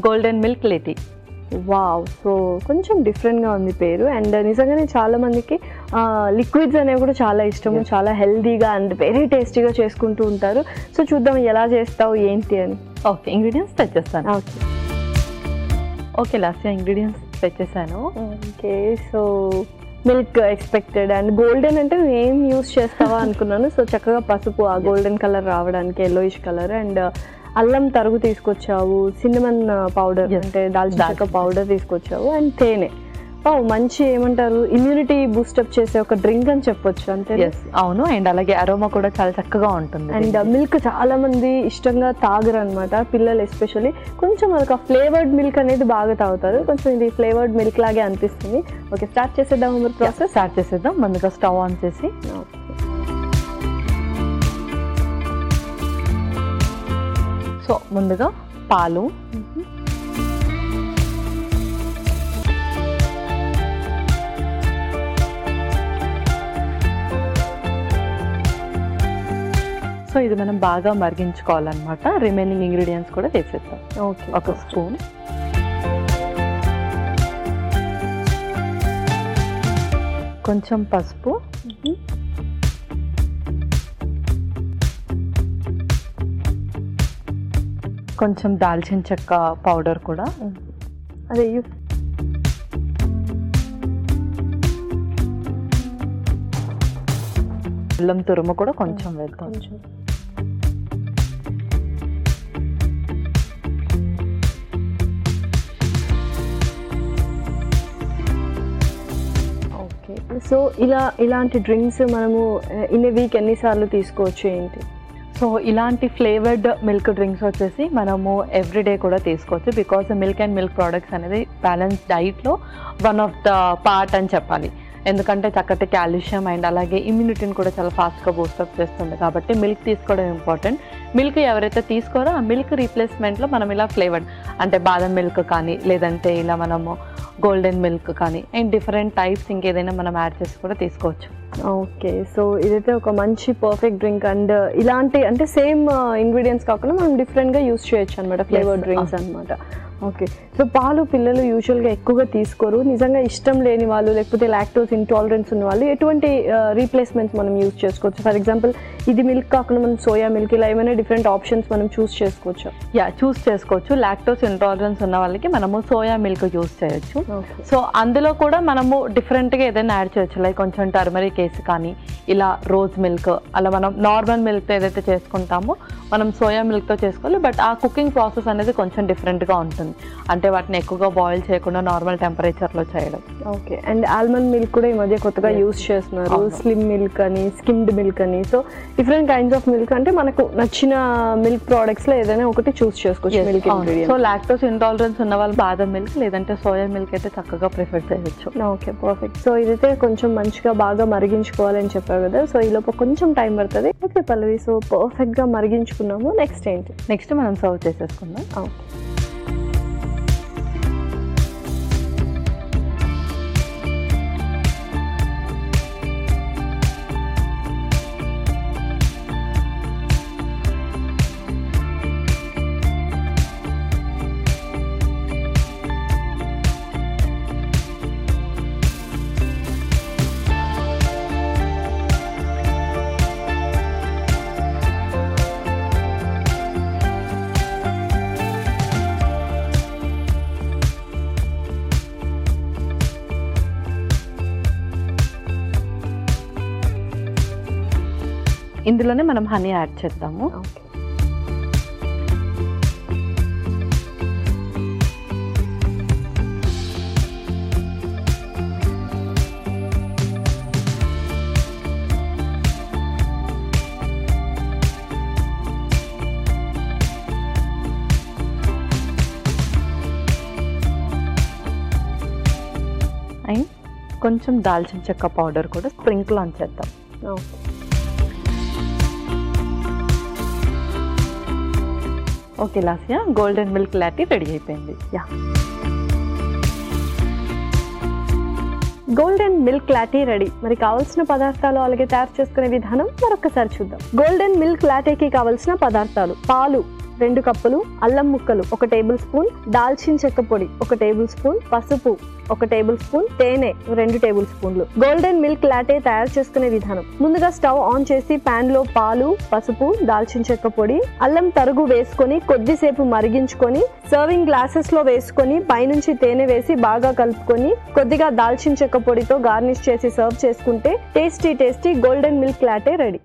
Golden milk latte. Wow! So కొంచెం డిఫరెంట్గా ఉంది పేరు. అండ్ నిజంగానే చాలా మందికి లిక్విడ్స్ అనేవి కూడా చాలా ఇష్టము, చాలా హెల్దీగా అండ్ వెరీ టేస్టీగా చేసుకుంటూ ఉంటారు. సో చూద్దాం ఎలా చేస్తావు ఏంటి అని. ఓకే, ఇంగ్రీడియంట్స్ తెచ్చేస్తాను. ఓకే ఓకే లాస్ట్ ఇంగ్రీడియంట్స్ తెచ్చేసాను. Okay, so milk expected and golden అంటే నేను ఏం యూస్ చేస్తావా అనుకున్నాను. సో చక్కగా పసుపు, ఆ గోల్డెన్ కలర్ రావడానికి, ఎల్లోయిష్ కలర్, అండ్ అల్లం తరుగు తీసుకొచ్చావు, సిన్నమన్ పౌడర్ అంటే దాల్చిన చెక్క పౌడర్ తీసుకొచ్చావు, అండ్ తేనె. మంచి ఏమంటారు ఇమ్యూనిటీ బూస్టప్ చేసే ఒక డ్రింక్ అని చెప్పొచ్చు అంతే. అవును, అండ్ అలాగే అరోమా కూడా చాలా చక్కగా ఉంటుంది. అండ్ మిల్క్ చాలా మంది ఇష్టంగా తాగరు అనమాట, పిల్లలు ఎస్పెషల్లీ. కొంచెం ఒక ఫ్లేవర్డ్ మిల్క్ అనేది బాగా తాగుతారు, కొంచెం ఇది ఫ్లేవర్డ్ మిల్క్ లాగే అనిపిస్తుంది. ఓకే, స్టార్ట్ చేసేద్దాం ప్రాసెస్. స్టార్ట్ చేసేద్దాం. ముందుగా స్టవ్ ఆన్ చేసి సో ముందుగా పాలు, సో ఇది మనం బాగా మరిగించుకోవాలన్నమాట. రిమైనింగ్ ఇంగ్రీడియంట్స్ కూడా వేసేద్దాం. ఓకే, ఒక స్పూన్, కొంచెం పసుపు, కొంచెం దాల్చిన చెక్క పౌడర్ కూడా, అదే అల్లం తురుము కూడా కొంచెం వేద్దాం. ఓకే, సో ఇలాంటి డ్రింక్స్ మనము ఇన్ ఏ వీక్ ఎన్నిసార్లు తీసుకోవచ్చు ఏంటి? సో ఇలాంటి ఫ్లేవర్డ్ మిల్క్ డ్రింక్స్ వచ్చేసి మనము ఎవ్రీడే కూడా తీసుకోవచ్చు. Because milk and milk products అనేది బ్యాలెన్స్ డైట్లో వన్ ఆఫ్ ద పార్ట్ అని చెప్పాలి. ఎందుకంటే చక్కటి కాల్షియం అండ్ అలాగే ఇమ్యూనిటీని కూడా చాలా ఫాస్ట్గా బూస్టప్ చేస్తుంది. కాబట్టి మిల్క్ తీసుకోవడం ఇంపార్టెంట్. మిల్క్ ఎవరైతే తీసుకోరో ఆ మిల్క్ రీప్లేస్మెంట్లో మనం ఇలా ఫ్లేవర్డ్ అంటే బాదం మిల్క్ కానీ, లేదంటే ఇలా మనము గోల్డెన్ మిల్క్ కానీ, అండ్ డిఫరెంట్ టైప్స్ ఇంకేదైనా మనం యాడ్ చేసి కూడా తీసుకోవచ్చు. ఓకే, సో ఇదైతే ఒక మంచి పర్ఫెక్ట్ డ్రింక్. అండ్ ఇలాంటి అంటే సేమ్ ఇంగ్రీడియంట్స్ కాకుండా మనం డిఫరెంట్గా యూస్ చేయొచ్చు అనమాట, ఫ్లేవర్డ్ డ్రింక్స్ అనమాట. ఓకే, సో పాలు పిల్లలు యూజువల్గా ఎక్కువగా తీసుకోరు. నిజంగా ఇష్టం లేని వాళ్ళు, లేకపోతే లాక్టోస్ ఇంటాలరెన్స్ ఉన్న వాళ్ళు ఎటువంటి రీప్లేస్మెంట్స్ మనం యూస్ చేసుకోవచ్చు? ఫర్ ఎగ్జాంపుల్ ఇది మిల్క్ కాకుండా మనం సోయా మిల్క్, ఇలా ఏమైనా డిఫరెంట్ ఆప్షన్స్ మనం చూస్ చేసుకోవచ్చు? చూస్ చేసుకోవచ్చు. లాక్టోస్ ఇంటాలరెన్స్ ఉన్న వాళ్ళకి మనము సోయా మిల్క్ యూస్ చేయొచ్చు. సో అందులో కూడా మనము డిఫరెంట్గా ఏదైనా యాడ్ చేయొచ్చు, లైక్ కొంచెం టర్మరిక్ వేసి కానీ, ఇలా రోజ్ మిల్క్, అలా మనం నార్మల్ మిల్క్తో ఏదైతే చేసుకుంటామో మనం సోయా మిల్క్తో చేసుకోవాలి. బట్ ఆ కుకింగ్ ప్రాసెస్ అనేది కొంచెం డిఫరెంట్గా ఉంటుంది. అంటే వాటిని ఎక్కువగా బాయిల్ చేయకుండా నార్మల్ టెంపరేచర్లో చేయడం. ఓకే, అండ్ ఆల్మండ్ మిల్క్ కూడా ఈ మధ్య కొత్తగా యూస్ చేస్తున్నారు, స్లిమ్ మిల్క్ అని, స్కిమ్డ్ మిల్క్ అని. So different kinds of milk, అంటే మనకు నచ్చిన మిల్క్ ప్రోడక్ట్స్లో ఏదైనా ఒకటి చూస్ చేసుకోవచ్చు milk ingredient. So lactose intolerance ఉన్న వాళ్ళు బాదం మిల్క్ లేదంటే సోయా మిల్క్ అయితే చక్కగా ప్రిఫర్ చేయొచ్చు. Okay, perfect. సో ఇదైతే కొంచెం మంచిగా బాగా మరిగించుకోవాలని చెప్పారు కదా, సో ఈ లోపు కొంచెం టైం పడుతుంది. ఓకే పల్లవి, సో పర్ఫెక్ట్గా మరిగించుకున్నాము. నెక్స్ట్ ఏంటి? నెక్స్ట్ మనం సర్వ్ చేసేసుకుందాం. ఓకే, ఇందులోనే మనం హనీ యాడ్ చేద్దాము. ఓకే, అండ్ కొంచెం దాల్చిన చెక్క పౌడర్ కూడా స్ప్రింకిల్ ఆన్ చేద్దాం. Okay, okay Lasya, golden milk latte ready అయిపోయింది. Golden milk latte ready. మరి కావాల్సిన పదార్థాలు అలాగే తయారు చేసుకునే విధానం మరొకసారి చూద్దాం. గోల్డెన్ మిల్క్ లాటేకి కావాల్సిన పదార్థాలు: పాలు 2 కప్పులు, అల్లం ముక్కలు 1 టేబుల్ స్పూన్, దాల్చిన చెక్క పొడి 1 టేబుల్ స్పూన్, పసుపు 1 టేబుల్ స్పూన్, తేనె 2 టేబుల్ స్పూన్లు. గోల్డెన్ మిల్క్ లాటే తయారు చేసుకునే విధానం. ముందుగా స్టవ్ ఆన్ చేసి పాన్ లో పాలు, పసుపు, దాల్చిన చెక్క పొడి, అల్లం తరుగు వేసుకొని కొద్దిసేపు మరిగించుకొని సర్వింగ్ గ్లాసెస్ లో వేసుకొని పైనుంచి తేనె వేసి బాగా కలుపుకొని కొద్దిగా దాల్చిన చెక్క పొడితో గార్నిష్ చేసి సర్వ్ చేసుకుంటే tasty golden milk latte ready.